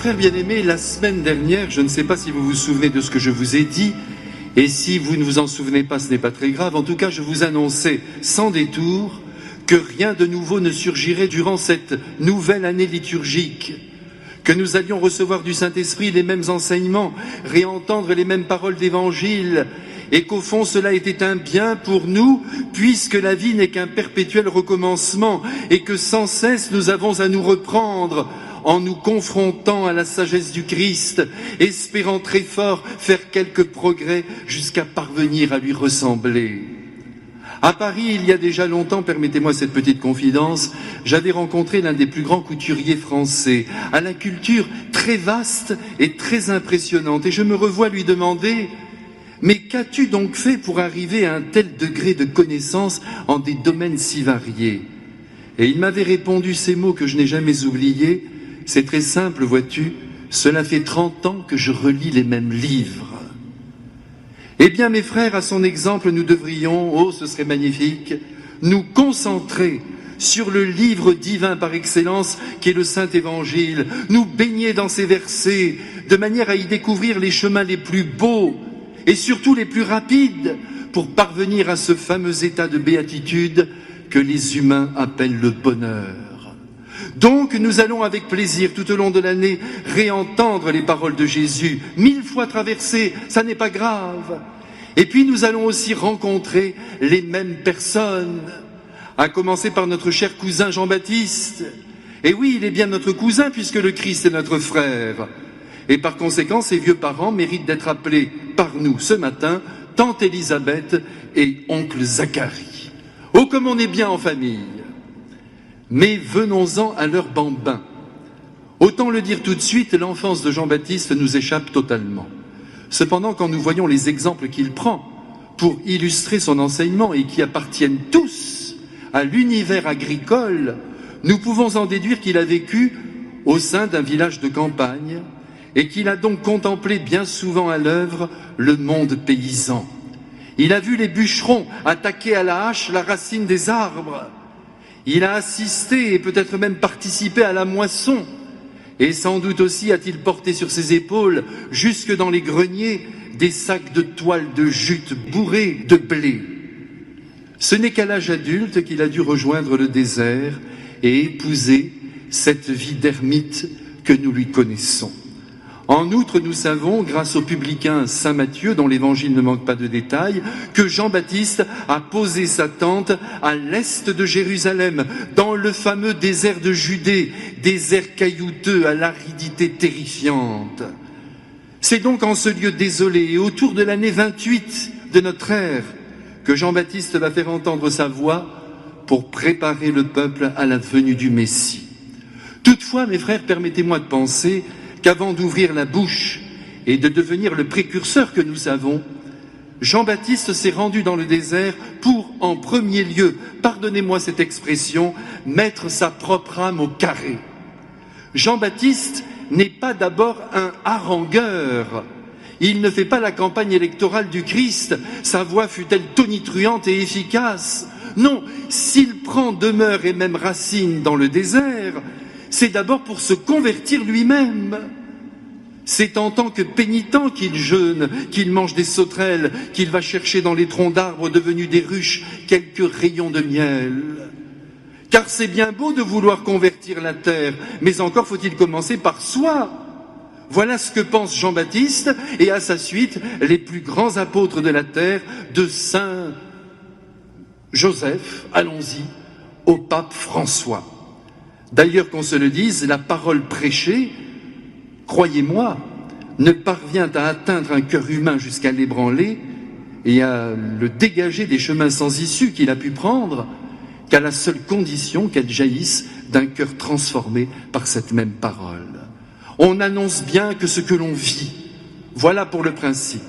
frères bien-aimés, la semaine dernière, je ne sais pas si vous vous souvenez de ce que je vous ai dit, et si vous ne vous en souvenez pas, ce n'est pas très grave. En tout cas, je vous annonçais sans détour que rien de nouveau ne surgirait durant cette nouvelle année liturgique, que nous allions recevoir du Saint-Esprit les mêmes enseignements, réentendre les mêmes paroles d'Évangile, et qu'au fond cela était un bien pour nous, puisque la vie n'est qu'un perpétuel recommencement, et que sans cesse nous avons à nous reprendre, en nous confrontant à la sagesse du Christ, espérant très fort faire quelques progrès jusqu'à parvenir à lui ressembler. À Paris, il y a déjà longtemps, permettez-moi cette petite confidence, j'avais rencontré l'un des plus grands couturiers français, à la culture très vaste et très impressionnante, et je me revois lui demander « Mais qu'as-tu donc fait pour arriver à un tel degré de connaissance en des domaines si variés ?» Et il m'avait répondu ces mots que je n'ai jamais oubliés. C'est très simple, vois-tu, cela fait 30 ans que je relis les mêmes livres. Eh bien, mes frères, à son exemple, nous devrions, oh, ce serait magnifique, nous concentrer sur le livre divin par excellence qu'est le Saint-Évangile, nous baigner dans ses versets, de manière à y découvrir les chemins les plus beaux et surtout les plus rapides pour parvenir à ce fameux état de béatitude que les humains appellent le bonheur. Donc nous allons avec plaisir tout au long de l'année réentendre les paroles de Jésus, 1000 fois traversées, ça n'est pas grave. Et puis nous allons aussi rencontrer les mêmes personnes, à commencer par notre cher cousin Jean-Baptiste. Et oui, il est bien notre cousin puisque le Christ est notre frère. Et par conséquent, ses vieux parents méritent d'être appelés par nous ce matin, tante Élisabeth et oncle Zacharie. Oh, comme on est bien en famille! Mais venons-en à leur bambin. Autant le dire tout de suite, l'enfance de Jean-Baptiste nous échappe totalement. Cependant, quand nous voyons les exemples qu'il prend pour illustrer son enseignement et qui appartiennent tous à l'univers agricole, nous pouvons en déduire qu'il a vécu au sein d'un village de campagne et qu'il a donc contemplé bien souvent à l'œuvre le monde paysan. Il a vu les bûcherons attaquer à la hache la racine des arbres. Il a assisté et peut-être même participé à la moisson. Et sans doute aussi a-t-il porté sur ses épaules, jusque dans les greniers, des sacs de toile de jute bourrés de blé. Ce n'est qu'à l'âge adulte qu'il a dû rejoindre le désert et épouser cette vie d'ermite que nous lui connaissons. En outre, nous savons, grâce au publicain Saint Matthieu, dont l'évangile ne manque pas de détails, que Jean-Baptiste a posé sa tente à l'est de Jérusalem, dans le fameux désert de Judée, désert caillouteux à l'aridité terrifiante. C'est donc en ce lieu désolé et autour de l'année 28 de notre ère que Jean-Baptiste va faire entendre sa voix pour préparer le peuple à la venue du Messie. Toutefois, mes frères, permettez-moi de penser qu'avant d'ouvrir la bouche et de devenir le précurseur que nous savons, Jean-Baptiste s'est rendu dans le désert pour, en premier lieu, pardonnez-moi cette expression, mettre sa propre âme au carré. Jean-Baptiste n'est pas d'abord un harangueur. Il ne fait pas la campagne électorale du Christ, sa voix fut-elle tonitruante et efficace. Non, s'il prend demeure et même racine dans le désert, c'est d'abord pour se convertir lui-même. C'est en tant que pénitent qu'il jeûne, qu'il mange des sauterelles, qu'il va chercher dans les troncs d'arbres devenus des ruches quelques rayons de miel. Car c'est bien beau de vouloir convertir la terre, mais encore faut-il commencer par soi. Voilà ce que pense Jean-Baptiste et à sa suite les plus grands apôtres de la terre, de Saint Joseph, allons-y, au pape François. D'ailleurs, qu'on se le dise, la parole prêchée, croyez-moi, ne parvient à atteindre un cœur humain jusqu'à l'ébranler et à le dégager des chemins sans issue qu'il a pu prendre qu'à la seule condition qu'elle jaillisse d'un cœur transformé par cette même parole. On annonce bien que ce que l'on vit, voilà pour le principe.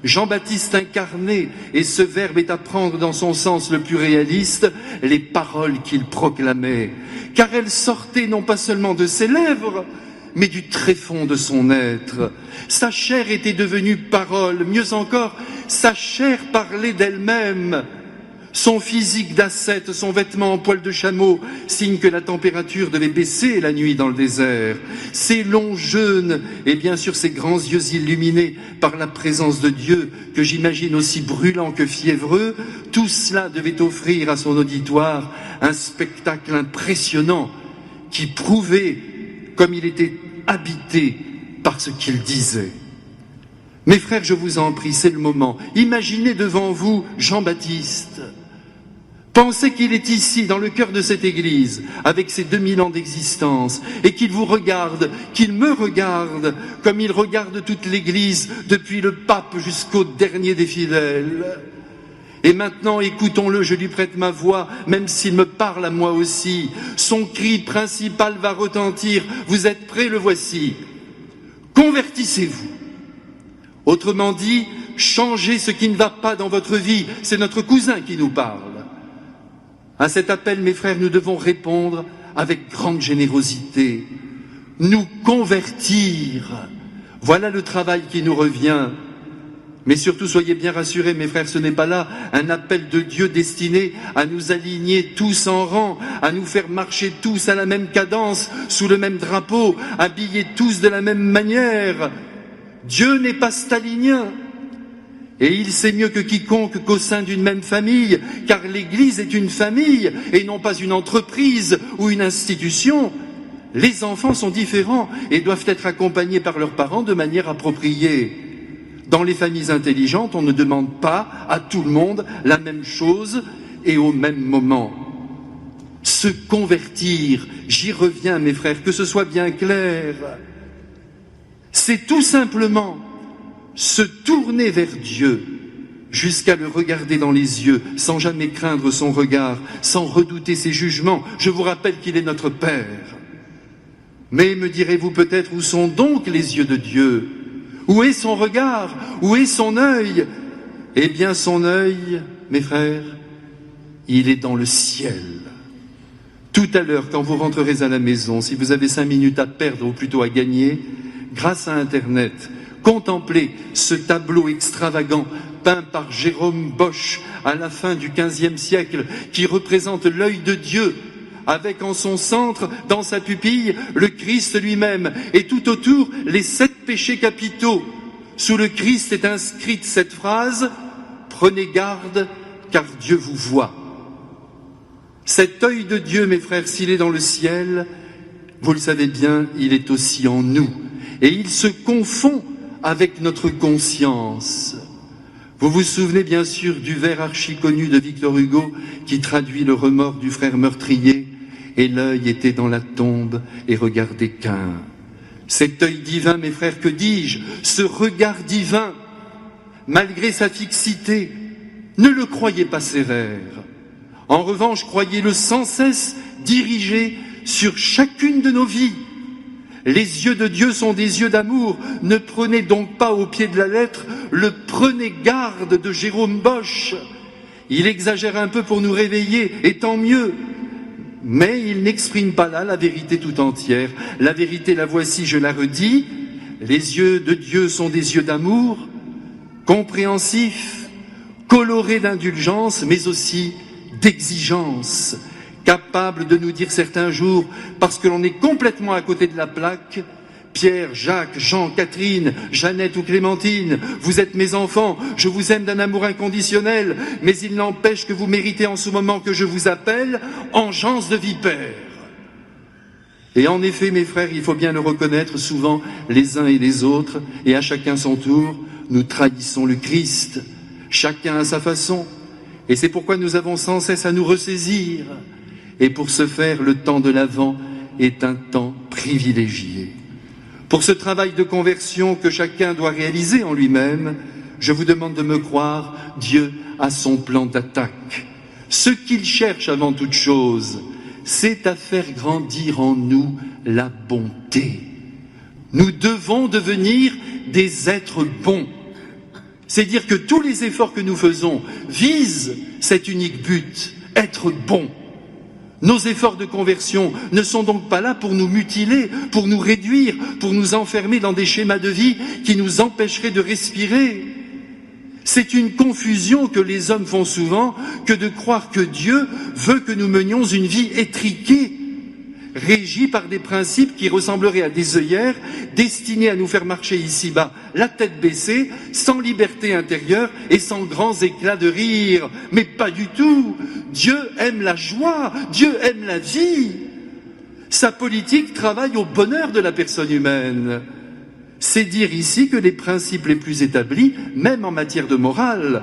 Jean-Baptiste incarné, et ce verbe est à prendre dans son sens le plus réaliste, les paroles qu'il proclamait, car elles sortaient non pas seulement de ses lèvres, mais du tréfonds de son être. Sa chair était devenue parole, mieux encore, sa chair parlait d'elle-même. Son physique d'ascète, son vêtement en poil de chameau, signe que la température devait baisser la nuit dans le désert. Ses longs jeûnes et bien sûr ses grands yeux illuminés par la présence de Dieu, que j'imagine aussi brûlants que fiévreux, tout cela devait offrir à son auditoire un spectacle impressionnant qui prouvait comme il était habité par ce qu'il disait. Mes frères, je vous en prie, c'est le moment. Imaginez devant vous Jean-Baptiste. Pensez qu'il est ici, dans le cœur de cette église, avec ses 2000 ans d'existence, et qu'il vous regarde, qu'il me regarde, comme il regarde toute l'église, depuis le pape jusqu'au dernier des fidèles. Et maintenant, écoutons-le, je lui prête ma voix, même s'il me parle à moi aussi. Son cri principal va retentir. Vous êtes prêts, le voici. Convertissez-vous. Autrement dit, changez ce qui ne va pas dans votre vie. C'est notre cousin qui nous parle. À cet appel, mes frères, nous devons répondre avec grande générosité. Nous convertir. Voilà le travail qui nous revient. Mais surtout, soyez bien rassurés, mes frères, ce n'est pas là un appel de Dieu destiné à nous aligner tous en rang, à nous faire marcher tous à la même cadence, sous le même drapeau, habillés tous de la même manière. Dieu n'est pas stalinien. Et il sait mieux que quiconque qu'au sein d'une même famille, car l'Église est une famille et non pas une entreprise ou une institution. Les enfants sont différents et doivent être accompagnés par leurs parents de manière appropriée. Dans les familles intelligentes, on ne demande pas à tout le monde la même chose et au même moment. Se convertir, j'y reviens mes frères, que ce soit bien clair, c'est tout simplement se tourner vers Dieu jusqu'à le regarder dans les yeux, sans jamais craindre son regard, sans redouter ses jugements. Je vous rappelle qu'il est notre Père. Mais me direz-vous peut-être, où sont donc les yeux de Dieu? Où est son regard? Où est son œil? Eh bien, son œil, mes frères, il est dans le ciel. Tout à l'heure, quand vous rentrerez à la maison, si vous avez 5 minutes à perdre ou plutôt à gagner, grâce à Internet, contemplez ce tableau extravagant peint par Jérôme Bosch à la fin du XVe siècle, qui représente l'œil de Dieu, avec en son centre, dans sa pupille, le Christ lui-même, et tout autour, les 7 péchés capitaux. Sous le Christ est inscrite cette phrase « Prenez garde, car Dieu vous voit ». Cet œil de Dieu, mes frères, s'il est dans le ciel, vous le savez bien, il est aussi en nous. Et il se confond avec notre conscience. Vous vous souvenez bien sûr du vers archi-connu de Victor Hugo qui traduit le remords du frère meurtrier. Et l'œil était dans la tombe et regardait Caïn. Cet œil divin, mes frères, que dis-je, ce regard divin, malgré sa fixité, ne le croyez pas sévère. En revanche, croyez-le sans cesse dirigé sur chacune de nos vies. Les yeux de Dieu sont des yeux d'amour. Ne prenez donc pas au pied de la lettre le « prenez garde » de Jérôme Bosch. Il exagère un peu pour nous réveiller, et tant mieux. Mais il n'exprime pas là la vérité tout entière. La vérité, la voici, je la redis. Les yeux de Dieu sont des yeux d'amour, compréhensifs, colorés d'indulgence, mais aussi d'exigence, capable de nous dire certains jours, parce que l'on est complètement à côté de la plaque, Pierre, Jacques, Jean, Catherine, Jeannette ou Clémentine, vous êtes mes enfants, je vous aime d'un amour inconditionnel, mais il n'empêche que vous méritez en ce moment que je vous appelle engeance de vipère. Et en effet, mes frères, il faut bien le reconnaître, souvent les uns et les autres, et à chacun son tour, nous trahissons le Christ, chacun à sa façon. Et c'est pourquoi nous avons sans cesse à nous ressaisir. Et pour ce faire, le temps de l'Avent est un temps privilégié. Pour ce travail de conversion que chacun doit réaliser en lui-même, je vous demande de me croire, Dieu a son plan d'attaque. Ce qu'il cherche avant toute chose, c'est à faire grandir en nous la bonté. Nous devons devenir des êtres bons. C'est dire que tous les efforts que nous faisons visent cet unique but, être bons. Nos efforts de conversion ne sont donc pas là pour nous mutiler, pour nous réduire, pour nous enfermer dans des schémas de vie qui nous empêcheraient de respirer. C'est une confusion que les hommes font souvent que de croire que Dieu veut que nous menions une vie étriquée, régie par des principes qui ressembleraient à des œillères destinés à nous faire marcher ici-bas, la tête baissée, sans liberté intérieure et sans grands éclats de rire. Mais pas du tout. Dieu aime la joie, Dieu aime la vie. Sa politique travaille au bonheur de la personne humaine. C'est dire ici que les principes les plus établis, même en matière de morale,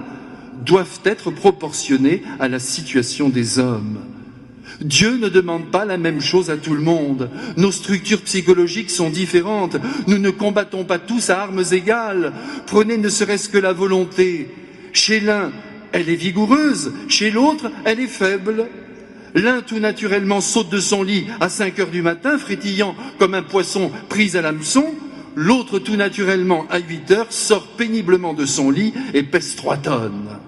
doivent être proportionnés à la situation des hommes. Dieu ne demande pas la même chose à tout le monde. Nos structures psychologiques sont différentes. Nous ne combattons pas tous à armes égales. Prenez ne serait-ce que la volonté. Chez l'un, elle est vigoureuse. Chez l'autre, elle est faible. L'un tout naturellement saute de son lit à 5 heures du matin, frétillant comme un poisson pris à l'hameçon. L'autre tout naturellement à 8 heures sort péniblement de son lit et pèse 3 tonnes.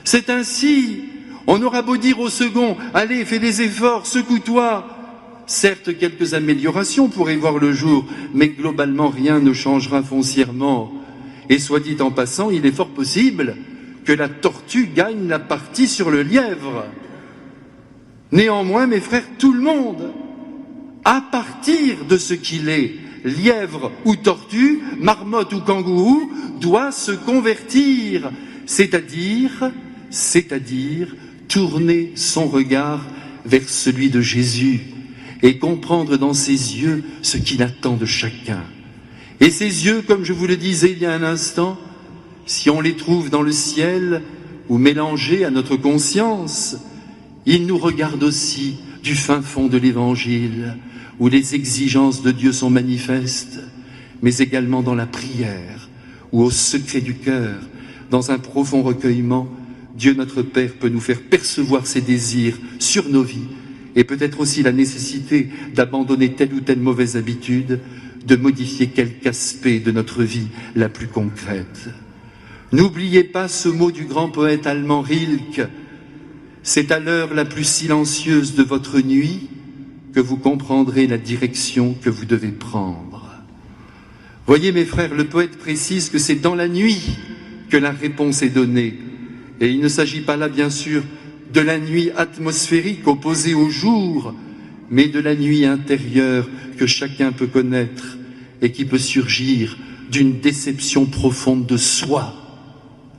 C'est ainsi. On aura beau dire au second, allez, fais des efforts, secoue-toi. Certes, quelques améliorations pourraient voir le jour, mais globalement, rien ne changera foncièrement. Et soit dit en passant, il est fort possible que la tortue gagne la partie sur le lièvre. Néanmoins, mes frères, tout le monde, à partir de ce qu'il est, lièvre ou tortue, marmotte ou kangourou, doit se convertir, c'est-à-dire tourner son regard vers celui de Jésus et comprendre dans ses yeux ce qu'il attend de chacun. Et ces yeux, comme je vous le disais il y a un instant, si on les trouve dans le ciel ou mélangés à notre conscience, ils nous regardent aussi du fin fond de l'Évangile, où les exigences de Dieu sont manifestes, mais également dans la prière, où au secret du cœur, dans un profond recueillement, Dieu notre Père peut nous faire percevoir ses désirs sur nos vies et peut-être aussi la nécessité d'abandonner telle ou telle mauvaise habitude, de modifier quelque aspect de notre vie la plus concrète. N'oubliez pas ce mot du grand poète allemand Rilke. C'est à l'heure la plus silencieuse de votre nuit que vous comprendrez la direction que vous devez prendre. Voyez mes frères, le poète précise que c'est dans la nuit que la réponse est donnée. Et il ne s'agit pas là, bien sûr, de la nuit atmosphérique opposée au jour, mais de la nuit intérieure que chacun peut connaître et qui peut surgir d'une déception profonde de soi.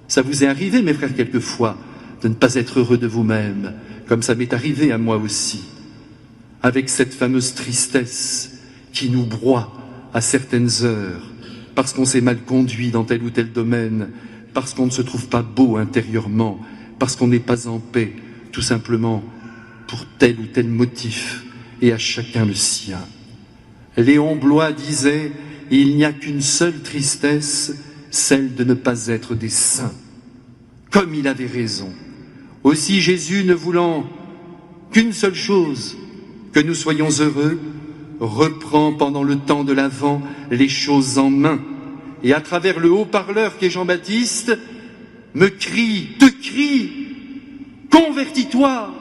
Ça vous est arrivé, mes frères, quelquefois, de ne pas être heureux de vous-même, comme ça m'est arrivé à moi aussi, avec cette fameuse tristesse qui nous broie à certaines heures, parce qu'on s'est mal conduit dans tel ou tel domaine, parce qu'on ne se trouve pas beau intérieurement, parce qu'on n'est pas en paix, tout simplement pour tel ou tel motif, et à chacun le sien. Léon Bloy disait « Il n'y a qu'une seule tristesse, celle de ne pas être des saints ». Comme il avait raison. Aussi Jésus, ne voulant qu'une seule chose, que nous soyons heureux, reprend pendant le temps de l'Avent les choses en main, et à travers le haut-parleur qu'est Jean-Baptiste, te crie, convertis-toi,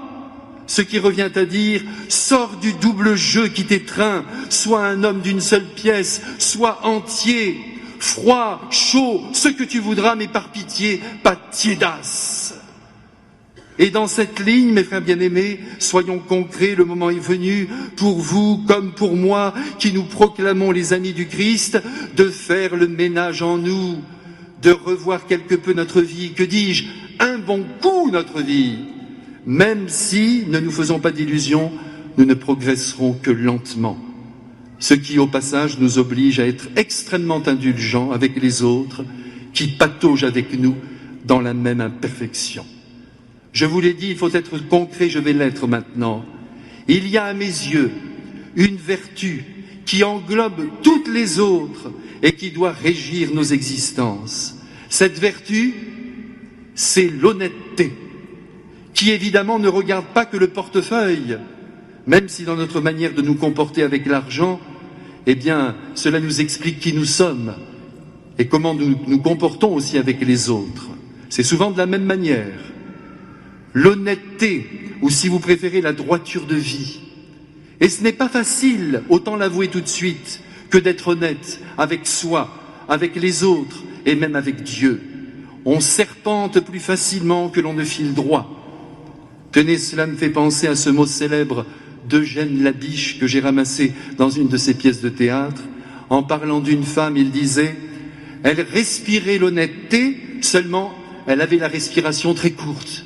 ce qui revient à dire, sors du double jeu qui t'étreint, sois un homme d'une seule pièce, sois entier, froid, chaud, ce que tu voudras, mais par pitié, pas tiédasse. Et dans cette ligne, mes frères bien-aimés, soyons concrets, le moment est venu, pour vous comme pour moi, qui nous proclamons les amis du Christ, de faire le ménage en nous, de revoir quelque peu notre vie, que dis-je, un bon coup notre vie, même si, ne nous faisons pas d'illusions, nous ne progresserons que lentement. Ce qui, au passage, nous oblige à être extrêmement indulgents avec les autres, qui pataugent avec nous dans la même imperfection. Je vous l'ai dit, il faut être concret, je vais l'être maintenant. Il y a à mes yeux une vertu qui englobe toutes les autres et qui doit régir nos existences. Cette vertu, c'est l'honnêteté, qui évidemment ne regarde pas que le portefeuille, même si dans notre manière de nous comporter avec l'argent, eh bien, cela nous explique qui nous sommes et comment nous nous comportons aussi avec les autres. C'est souvent de la même manière. L'honnêteté, ou si vous préférez la droiture de vie. Et ce n'est pas facile, autant l'avouer tout de suite, que d'être honnête avec soi, avec les autres et même avec Dieu. on serpente plus facilement que l'on ne file droit. Tenez, cela me fait penser à ce mot célèbre d'Eugène Labiche que j'ai ramassé dans une de ses pièces de théâtre. En parlant d'une femme, il disait « Elle respirait l'honnêteté, seulement elle avait la respiration très courte. »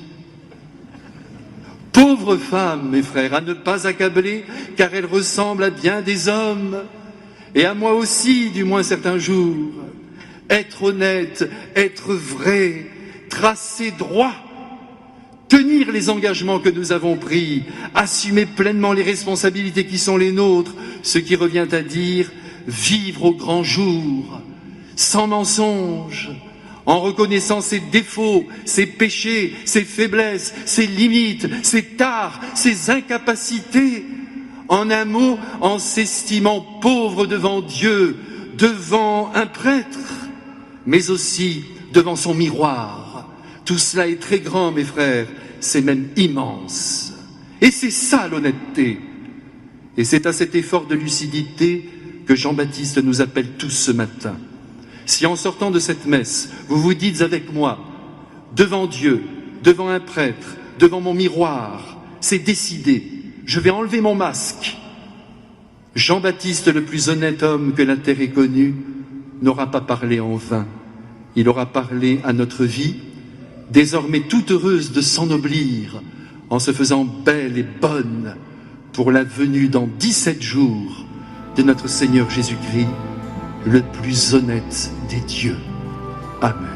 Pauvre femme, mes frères, à ne pas accabler, car elle ressemble à bien des hommes, et à moi aussi, du moins certains jours. Être honnête, être vrai, tracer droit, tenir les engagements que nous avons pris, assumer pleinement les responsabilités qui sont les nôtres, ce qui revient à dire vivre au grand jour, sans mensonge, en reconnaissant ses défauts, ses péchés, ses faiblesses, ses limites, ses tares, ses incapacités. En un mot, en s'estimant pauvre devant Dieu, devant un prêtre, mais aussi devant son miroir. Tout cela est très grand, mes frères, c'est même immense. Et c'est ça l'honnêteté. Et c'est à cet effort de lucidité que Jean-Baptiste nous appelle tous ce matin. Si en sortant de cette messe, vous vous dites avec moi, devant Dieu, devant un prêtre, devant mon miroir, c'est décidé, je vais enlever mon masque. Jean-Baptiste, le plus honnête homme que la terre ait connu, n'aura pas parlé en vain. Il aura parlé à notre vie, désormais toute heureuse de s'ennoblir, en se faisant belle et bonne pour la venue dans 17 jours de notre Seigneur Jésus-Christ, le plus honnête des dieux. Amen.